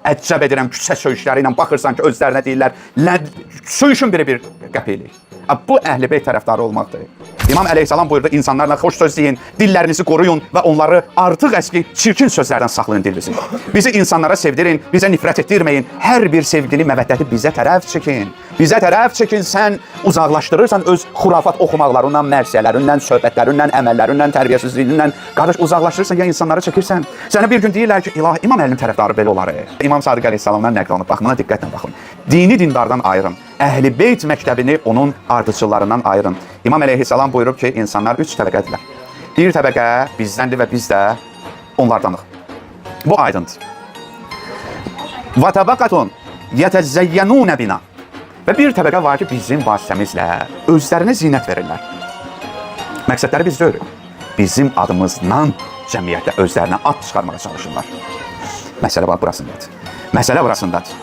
Əcəb edirəm küçə söyüşləri ilə baxırsan ki, özlərinə deyirlər, söyüşün biri bir qəpiklik. Bu Əhl-i Beyt tərəfdarı olmaqdır. İmam əleyhissalam buyurdu, insanlarla xoş söz deyin, dillərinizi qoruyun və onları artıq əski, çirkin sözlərdən saxlayın dilinizi. Bizi insanlara sevdirin, bizə nifrət etdirməyin, hər bir sevgili məvəddəti bizə tərəf çəkin. Bizə tərəf çəkin, sən uzaqlaşdırırsan öz xurafat oxumaqlarından, mərsiyələrindən, söhbətlərindən, əməllərindən, tərbiyəsizliyindən, qardaş uzaqlaşdırırsan, ya insanlara çəkirsən. Sənə bir gün deyirlər ki, ilahi, İmam Əlinin tərəfdarı belə olar. İmam Sadiq əleyhissalamdan nəql olunub, baxımına diqqətlə baxın. Dini dindardan ayırın. Əhl-i Beyt məktəbini onun ardıcıllarından ayırın. İmam əleyhissalam buyurub ki, insanlar 3 təbəqədirlər. Bir təbəqə bizdəndir və biz də onlardanıq. Bu aydındır. Və təbəqətun yətəzəyyənunə bina. Və bir təbəqə var ki, bizim vasitəmizlə özlərinə zinət verirlər. Məqsədləri biz deyirik. Bizim adımızdan cəmiyyətdə özlərinə ad çıxarmağa çalışırlar. Məsələ burasındadır. Məsələ burasındadır.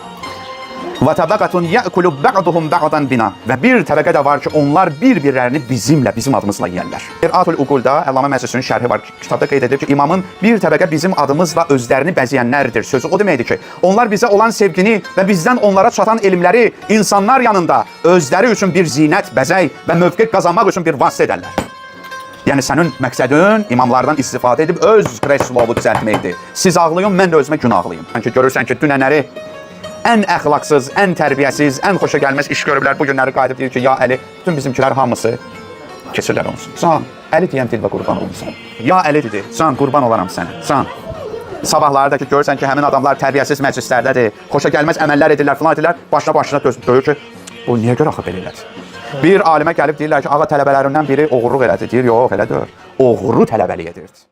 Və təbəqətun yəkulub bə'duhum bə'dan bina. Və bir təbəqə də var ki, onlar bir-birlərini bizimlə, bizim adımızla yiyərlər. Atul Uqulda Əllamə Məclisinin şərhi var. Kitabda qeyd edir ki, imamın bir təbəqə bizim adımızla özlərini bəzəyənlərdir. Sözü o deməkdir ki, onlar bizə olan sevgini və bizdən onlara çatan elmləri insanlar yanında özləri üçün bir zinət, bəzək və mövqe qazanmaq üçün bir vasitə edərlər. Yəni sənin məqsədin imamlardan istifadə edib öz kreslovu düzəltməkdir. Siz ağlayın, mən də özümə günahlayım. Çünki görürsən ki, dünənləri ən əxlaqsız, ən tərbiyəsiz, ən xoşa gəlməz iş görüblər. Bu günləri qayıdıb deyir ki, ya Əli, bütün bizimkilər hamısı keçirlər olsun. Can, Əli deyəm dil və qurban olsun. Ya Əli dedi, can, qurban olaram sənə, can. Sabahları da ki, görürsən ki, həmin adamlar tərbiyəsiz məclislərdədir, xoşa gəlməz əməllər edirlər, filan edirlər, başına döyür ki, o niyə görə axı belə elədi? Bir alimə gəlib deyirlər ki, ağa tələbələrindən biri oğurluq elədi. Deyir, yox, elə deyir. Oğru tələbəlik edirdi.